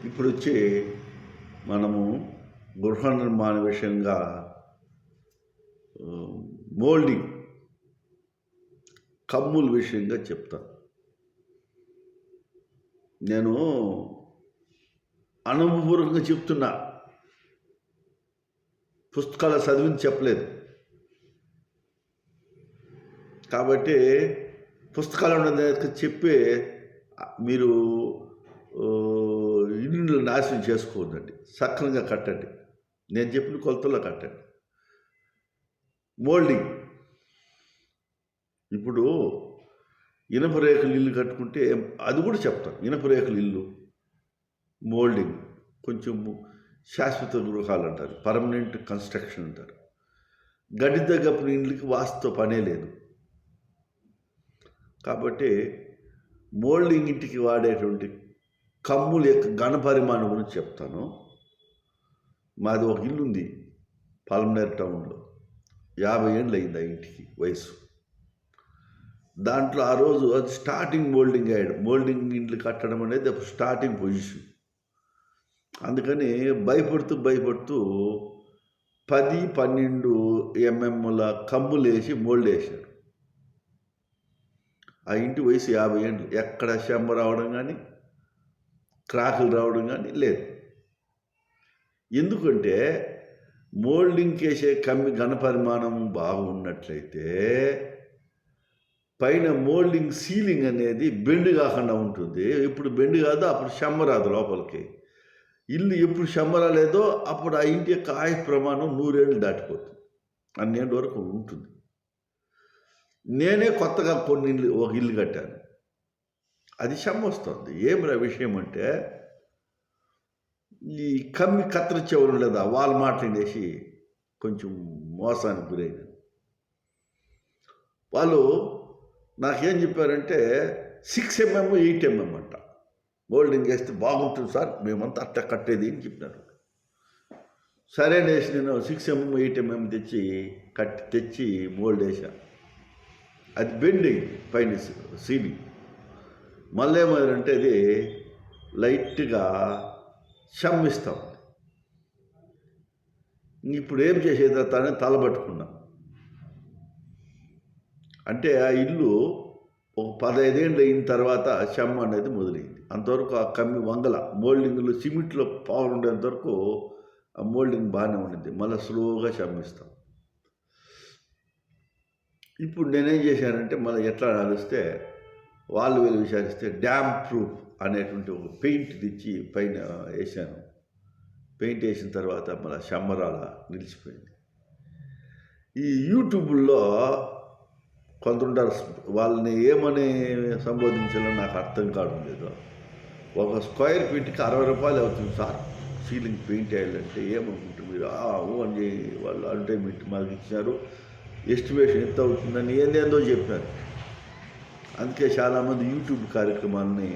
ఇప్పుడు వచ్చి మనము గృహ నిర్మాణ విషయంగా మోల్డింగ్ కమ్ముల విషయంగా చెప్తాను. నేను అనుభవపూర్వకంగా చెప్తున్నా, పుస్తకాలు చదివింది చెప్పలేదు. కాబట్టి పుస్తకాలు ఉన్నది చెప్పి మీరు ఇల్లు నాశనం చేసుకోవద్దండి. సక్రమంగా కట్టండి. నేను చెప్పిన కొలతల్లో కట్టండి. మోల్డింగ్, ఇప్పుడు ఇనప రేకులు ఇల్లు కట్టుకుంటే అది కూడా చెప్తాను. ఇనప రేకులు ఇల్లు మోల్డింగ్ కొంచెం శాశ్వత గృహాలు అంటారు, పర్మనెంట్ కన్స్ట్రక్షన్ అంటారు. గడ్డి దగ్గర ఇండ్లకి వాస్తుతో పనే లేదు. కాబట్టి మోల్డింగ్ ఇంటికి వాడేటువంటి కమ్ముల యొక్క ఘనపరిమాణం గురించి చెప్తాను. మాది ఒక ఇల్లు ఉంది పల్మనేర్ టౌన్లో. 50 ఏళ్ళు అయింది ఆ ఇంటికి వయసు. దాంట్లో ఆ రోజు అది స్టార్టింగ్ మోల్డింగ్ అయ్యాడు. మోల్డింగ్ ఇండ్లు కట్టడం అనేది స్టార్టింగ్ పొజిషన్. అందుకని భయపడుతూ 10-12 ఎంఎంల కమ్ములు వేసి మోల్డ్ వేశాడు. ఆ ఇంటి వయసు 50 ఏళ్ళు. ఎక్కడ చెమ్మ రావడం కానీ క్రాకులు రావడం కానీ లేదు. ఎందుకంటే మోల్డింగ్ వేసే కమ్మి ఘనపరిమాణం బాగున్నట్లయితే పైన మోల్డింగ్ సీలింగ్ అనేది బెండ్ కాకుండా ఉంటుంది. ఎప్పుడు బెండ్ కాదో అప్పుడు చెమ్మ రాదు లోపలికి. ఇల్లు ఎప్పుడు చెమ్మ రాలేదో అప్పుడు ఆ ఇంటి యొక్క ఆయుష్ ప్రమాణం 100 ఏళ్ళు దాటిపోతుంది. అన్నేళ్ళ వరకు ఉంటుంది. నేనే కొత్తగా ఒక ఇల్లు కట్టాను. అది చెమ్మ వస్తుంది. ఏమిరా విషయం అంటే, ఈ కమ్మి కత్తిరించేవారు లేదా వాళ్ళ మాట్లాడేసి కొంచెం మోసానికి గురైన వాళ్ళు నాకేం చెప్పారంటే 6 mm 8 mm అంట మోల్డింగ్ వేస్తే బాగుంటుంది సార్, మేమంతా అట్ట కట్టేది అని చెప్పినారు. సరే వేసి నేను 6 mm 8 mm తెచ్చి మోల్డ్ వేసాను. అది బెండింగ్ పైన సీలింగ్. మళ్ళీ ఏమంటే అది లైట్గా షమ్మిస్తాం. ఇప్పుడు ఏం చేసేది తనే తలబట్టుకున్నా. అంటే ఆ ఇల్లు ఒక 15 ఏళ్ళు అయిన తర్వాత షమ్ అనేది మొదలైంది. అంతవరకు ఆ కమ్మి వంగల మోల్డింగ్లో సిమెంట్లో పవర్ ఉండేంతవరకు ఆ మోల్డింగ్ బాగానే ఉండింది. మళ్ళీ స్లోగా షమ్మిస్తాం. ఇప్పుడు నేనేం చేశానంటే మళ్ళీ ఎట్లా ఆలోచిస్తే వాళ్ళు వీళ్ళు విచారిస్తే డ్యామ్ ప్రూఫ్ అనేటువంటి ఒక పెయింట్ తెచ్చి పైన వేసాను. పెయింట్ వేసిన తర్వాత మళ్ళీ చెమ్మరాల నిలిచిపోయింది. ఈ యూట్యూబ్లో కొందరుంటారు, వాళ్ళని ఏమని సంబోధించాలో నాకు అర్థం కావడం లేదు. ఒక స్క్వేర్ ఫీట్కి 60 రూపాయలు అవుతుంది సార్ సీలింగ్ పెయింట్ వేయాలంటే. ఏమనుకుంటే మీరు అని వాళ్ళు అడ్వర్టైజ్మెంట్ మాకు ఇచ్చినారు, ఎస్టిమేషన్ ఎంత అవుతుందని ఏందేందో చెప్పారు. అందుకే చాలామంది యూట్యూబ్ కార్యక్రమాలని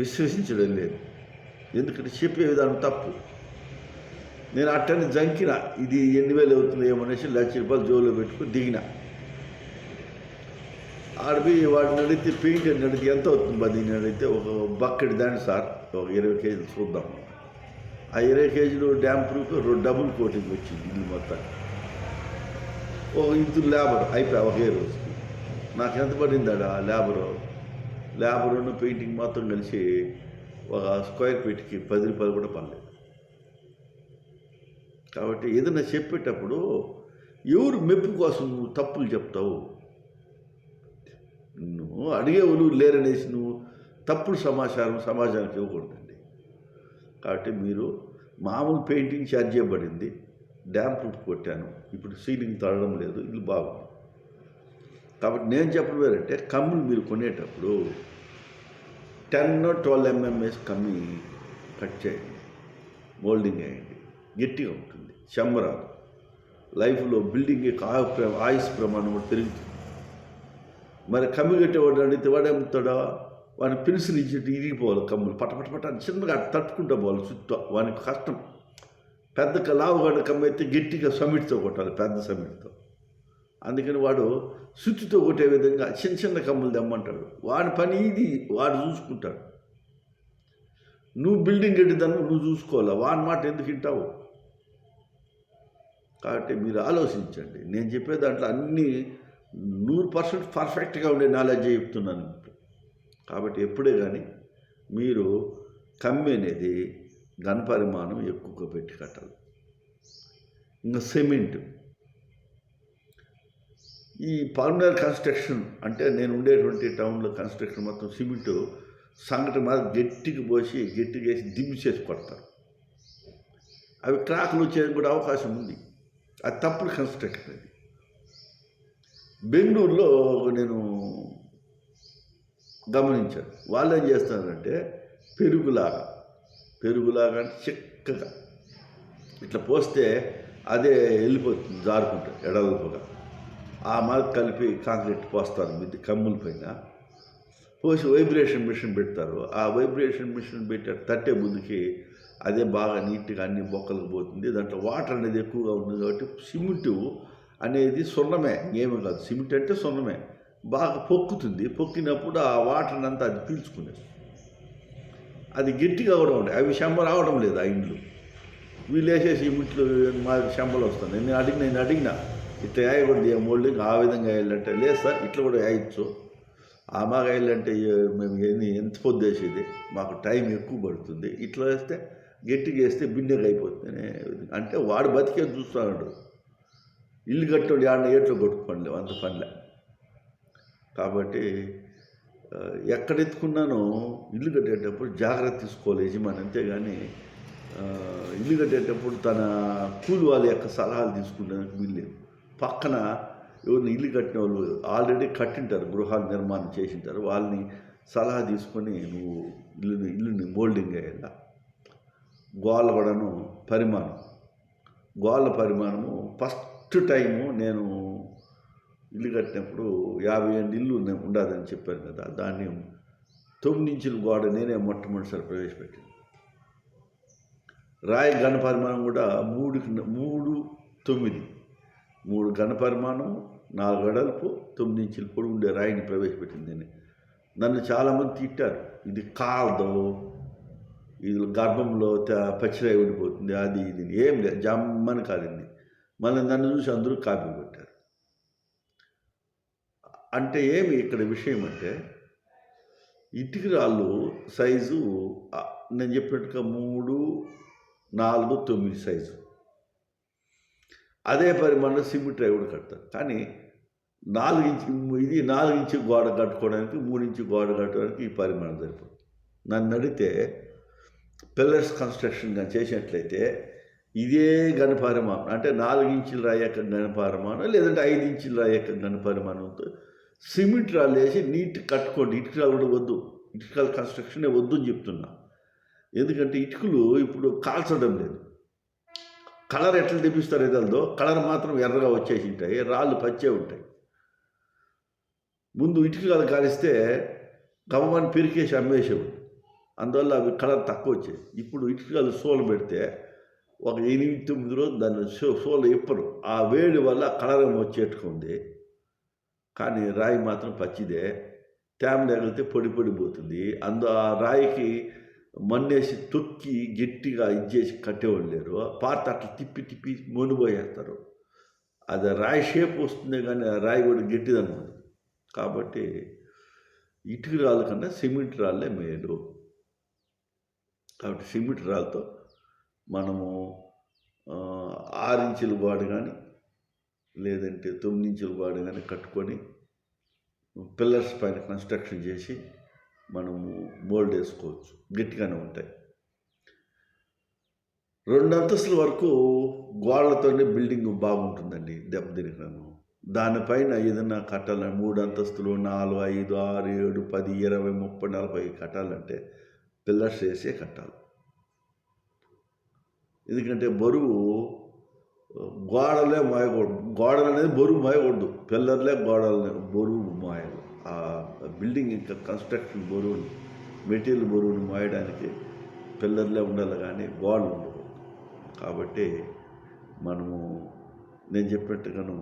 విశ్వసించడం లేదు. ఎందుకంటే చెప్పే విధానం తప్పు. నేను అట్టని జంకిన, ఇది 8,000 అవుతుంది ఏమనేసి 1,00,000 రూపాయలు జోలో పెట్టుకుని దిగిన. ఆడిపోయి వాడిని అడిగితే పెయింట్ అని అడిగితే ఎంత అవుతుంది దీన్ని అడిగితే ఒక బకెట్ దాన్ని సార్ ఒక 20 కేజీలు చూద్దాం. ఆ 20 కేజీలు డ్యామ్ ప్రూఫ్ డబుల్ కోటింగ్ వచ్చింది ఇల్లు మొత్తం. ఒక ఇంత లేబర్ అయిపోయా ఒకే రోజుకి. నాకు ఎంత పడిందాడా లేబరును పెయింటింగ్ మొత్తం కలిసి ఒక స్క్వేర్ ఫీట్కి 10 రూపాయలు కూడా పడలేదు. కాబట్టి ఏదైనా చెప్పేటప్పుడు ఎవరు మెప్పు కోసం నువ్వు తప్పులు చెప్తావు? నువ్వు అడిగేవాళ్ళు లేరనేసి నువ్వు తప్పుడు సమాజానికి ఇవ్వకూడదండి. కాబట్టి మీరు మామూలు పెయింటింగ్ ఛార్జ్ చేయబడింది, డ్యామ్ ప్రూఫ్ కొట్టాను, ఇప్పుడు సీలింగ్ తడడం లేదు, ఇల్లు బాగుంది. కాబట్టి నేను చెప్పడం ఏంటంటే కమ్ములు మీరు కొనేటప్పుడు 10-12 mm కమ్మి కట్ చేయండి, మోల్డింగ్ వేయండి, గట్టిగా ఉంటుంది, చెమ్మ రాదు. లైఫ్లో బిల్డింగ్ ఆయుష్ ప్రమాణం కూడా పెరుగుతుంది. మరి కమ్మి కట్టేవాడు అడిగితే వాడు ఏమవుతాడా, వాడిని పెన్సిల్ ఇచ్చేట్టు ఇరిగిపోవాలి కమ్ములు, పట్టపట్ట చిన్నగా తట్టుకుంటూ పోవాలి చుట్టూ. వానికి కష్టం. పెద్ద లావుగడ్డ కమ్మి అయితే గట్టిగా సమిటితో కొట్టాలి, పెద్ద సమిటితో. అందుకని వాడు సుత్తితో కొట్టే విధంగా చిన్న చిన్న కమ్ములు తెమ్మంటాడు. వాడి పని ఇది, వాడు చూసుకుంటాడు. నువ్వు బిల్డింగ్ కట్టిదాన్ని నువ్వు చూసుకోవాలా, వాని మాట ఎందుకు వింటావు? కాబట్టి మీరు ఆలోచించండి. నేను చెప్పే దాంట్లో అన్నీ 100% పర్ఫెక్ట్గా ఉండే నాలెడ్జే చెప్తున్నాను. కాబట్టి ఎప్పుడే కానీ మీరు కమ్మి అనేది ఘనపరిమాణం ఎక్కువగా పెట్టి కట్టాలి. ఇంకా సిమెంట్, ఈ పల్మనరీ కన్స్ట్రక్షన్ అంటే నేను ఉండేటువంటి టౌన్లో కన్స్ట్రక్షన్ మొత్తం సిమెంటు సంగటి మీద గట్టిగా పోసి గట్టిగా వేసి దిమ్మి చేసి కొడతారు. అవి క్రాకులు వచ్చేందుకు కూడా అవకాశం ఉంది. అది తప్పుడు కన్స్ట్రక్షన్. అది బెంగళూరులో నేను గమనించాను. వాళ్ళు ఏం చేస్తారంటే పెరుగులాగా అంటే చిక్కగా ఇట్లా పోస్తే అదే వెళ్ళిపోతుంది, జారుకుంటుంది ఎడల్పుగా. ఆ మాది కలిపి కాంక్రీట్ పోస్తారు మిద్ది కమ్ముల పైన పోసి వైబ్రేషన్ మిషన్ పెడతారు. ఆ వైబ్రేషన్ మిషన్ పెట్టి తట్టే ముందుకి అదే బాగా నీట్గా అన్ని బొక్కలకు పోతుంది. దాంట్లో వాటర్ అనేది ఎక్కువగా ఉంది కాబట్టి సిమెంటు అనేది సున్నమే, ఏమీ కాదు. సిమెంట్ అంటే సున్నమే, బాగా పొక్కుతుంది. పొక్కినప్పుడు ఆ వాటర్ని అంతా అది పీల్చుకునేది. అది గట్టిగా కూడా ఉండే. అవి శంబ రావడం లేదు. ఆ ఇండ్లు వీళ్ళు వేసేసి సిమెంట్లు మా శంబలు వస్తుంది. నేను అడిగినా ఇట్లా వేయకూడదు ఏ మోల్డింగ్, ఆ విధంగా వేయాలంటే లేదు సార్ ఇట్లా కూడా వేయచ్చు. ఆ మాగా వేయాలంటే మేము ఎంత పొద్దు వేసేది, మాకు టైం ఎక్కువ పడుతుంది. ఇట్లా వేస్తే గట్టిగా వేస్తే బిన్నెగా అయిపోతుంది అంటే వాడు బతికే చూస్తున్నాడు. ఇల్లు కట్టోడు ఆడిన ఏట్లో కొట్టుకోండి అంత పనిలే. కాబట్టి ఎక్కడ ఎత్తుకున్నానో ఇల్లు కట్టేటప్పుడు జాగ్రత్త తీసుకోవాలి యజమాని. అంతేగాని ఇల్లు కట్టేటప్పుడు తన కూలి వాళ్ళ యొక్క సలహాలు తీసుకునేందుకు వీల్లేదు. పక్కన ఎవరిని ఇల్లు కట్టిన వాళ్ళు ఆల్రెడీ కట్టింటారు, గృహాలు నిర్మాణం చేసింటారు, వాళ్ళని సలహా తీసుకొని నువ్వు ఇల్లుని మోల్డింగ్ అయ్యేలా. గోళ్ళ కూడాను గోళ్ళ పరిమాణము ఫస్ట్ టైము నేను ఇల్లు కట్టినప్పుడు 58 ఇల్లు ఉండదని చెప్పాను కదా, దాన్ని 9 ఇంచుల గోడ నేనే మొట్టమొదటిసారి ప్రవేశపెట్టాను. రాయి ఘనపరిమాణం కూడా 3 ఘనపరిమాణం, 4 వెడల్పు, 9 ఇంచుల పొడి ఉండే రాయిని ప్రవేశపెట్టింది నేను. నన్ను చాలామంది తిట్టారు, ఇది కాదు, ఇది గర్భంలో పచ్చిరాయి ఉండిపోతుంది, అది ఇది ఏం లేదు, జమ్మని కాలింది. మళ్ళీ నన్ను చూసి అందరూ కాపీ కొట్టారు. అంటే ఏమి ఇక్కడ విషయం అంటే ఇటుక రాళ్ళు సైజు నేను చెప్పినట్టుగా 3, 4, 9 సైజు. అదే పరిమాణంలో సిమెంట్ రాయి కూడా కడతారు. కానీ 4 ఇంచు గోడ కట్టుకోవడానికి 3 ఇంచు గోడ కట్టడానికి ఈ పరిమాణం సరిపోతుంది. నన్ను అడిగితే పిల్లర్స్ కన్స్ట్రక్షన్ కానీ చేసినట్లయితే ఇదే ఘనపరిమాణం అంటే 4 ఇంచుల రాయి యొక్క ఘనపరిమాణం లేదంటే 5 ఇంచుల రాయి యొక్క ఘనపరిమాణంతో సిమెంట్ రాళ్ళు వేసి నీట్ కట్టుకోండి. ఇటుకలు కూడా వద్దు, ఇటుకల కన్స్ట్రక్షనే వద్దు అని చెప్తున్నా. ఎందుకంటే ఇటుకలు ఇప్పుడు కాల్చడం లేదు. కలర్ ఎట్లా తెప్పిస్తారు ఏదలదో, కలర్ మాత్రం ఎర్రగా వచ్చేసి ఉంటాయి, రాళ్ళు పచ్చే ఉంటాయి. ముందు ఇటుకలు కాలిస్తే గమని పెరికేసి అమ్మేసేవాడు, అందువల్ల అవి కలర్ తక్కువ వచ్చాయి. ఇప్పుడు ఇటుకలు సోలు పెడితే ఒక 8-9 రోజులు దాన్ని సోలు ఇప్పరు. ఆ వేడి వల్ల కలర్ ఏమో వచ్చేట్టుకుంది, కానీ రాయి మాత్రం పచ్చిదే. తేమ తగిలితే పొడి పోతుంది. ఆ రాయికి మన్నేసి తొక్కి గట్టిగా ఇచ్చేసి కట్టేవాళ్ళు లేరు. పాత అట్లా తిప్పి మొనిపోయేస్తారు. అది రాయి షేప్ వస్తుంది కానీ ఆ రాయి కూడా గట్టిదన్నమాట. కాబట్టి ఇటుక రాళ్ళ కన్నా సిమెంట్ రాళ్ళే మేలు. కాబట్టి సిమెంట్ రాళ్ళతో మనము 6 ఇంచుల గోడ కానీ లేదంటే 9 ఇంచుల గోడ కానీ కట్టుకొని పిల్లర్స్ పైన కన్స్ట్రక్షన్ చేసి మనము మోల్డ్ వేసుకోవచ్చు, గట్టిగానే ఉంటాయి. 2 అంతస్తుల వరకు గోడలతోనే బిల్డింగ్ బాగుంటుందండి. దెబ్బతిరిగినాను దానిపైన ఏదైనా కట్టాలని 3 అంతస్తులు 4, 5, 6, 7, 10, 20, 30, 40 కట్టాలంటే పిల్లర్స్ వేసే కట్టాలి. ఎందుకంటే బరువు గోడలే మోయకూడదు. గోడలు అనేది బరువు మోయకూడదు, పిల్లర్లే గోడలనే బరువు మోయాలి. ఆ బిల్డింగ్ ఇంకా కన్స్ట్రక్షన్ బరువులు, మెటీరియల్ బరువును మోయడానికి పిల్లర్లే ఉండాలి కానీ గోడలు ఉండకూడదు. కాబట్టి మనము నేను చెప్పినట్టుగాను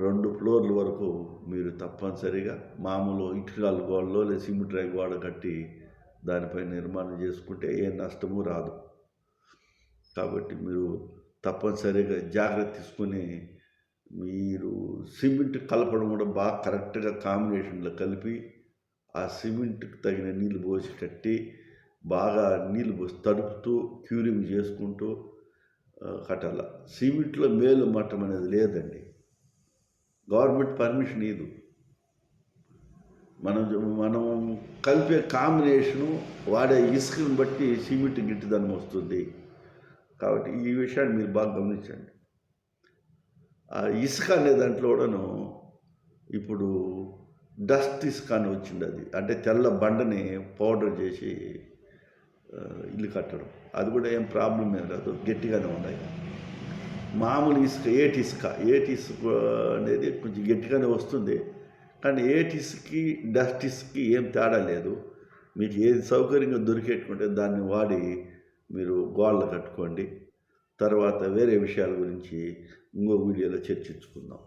2 ఫ్లోర్ల వరకు మీరు తప్పనిసరిగా మామూలు ఇటుకరాల గోడలో లేదా సిమెంట్ రాయి గోడ కట్టి దానిపైన నిర్మాణం చేసుకుంటే ఏ నష్టము రాదు. కాబట్టి మీరు తప్పనిసరిగా జాగ్రత్త తీసుకొని మీరు సిమెంట్ కలపడం కూడా బాగా కరెక్ట్గా కాంబినేషన్లో కలిపి ఆ సిమెంట్కి తగిన నీళ్ళు పోసి కట్టి బాగా నీళ్ళు పోసి తడుపుతూ క్యూరింగ్ చేసుకుంటూ కట్టాల. సిమెంట్లో మేలు మట్టం అనేది లేదండి. గవర్నమెంట్ పర్మిషన్ ఇవ్వదు. మనం కలిపే కాంబినేషను వాడే ఇసుకను బట్టి సిమెంట్ గిట్టిదనం వస్తుంది. కాబట్టి ఈ విషయాన్ని మీరు బాగా గమనించండి. ఆ ఇసుక అనే దాంట్లో కూడాను ఇప్పుడు డస్ట్ ఇసుక అని వచ్చింది. అది అంటే తెల్ల బండని పౌడర్ చేసి ఇల్లు కట్టడం, అది కూడా ఏం ప్రాబ్లం ఏం కాదు, గట్టిగానే ఉన్నాయి. మామూలు ఇసుక ఏటి ఇసుక అనేది కొంచెం గట్టిగానే వస్తుంది. కానీ ఏటి ఇసుకకి డస్ట్ ఇసుకకి ఏం తేడా లేదు. మీకు ఏది సౌకర్యంగా దొరికేట్టుకుంటే దాన్ని వాడి మీరు గోడలు కట్టుకోండి. తర్వాత వేరే విషయాల గురించి ఇంకో వీడియోలో చర్చించుకుందాం.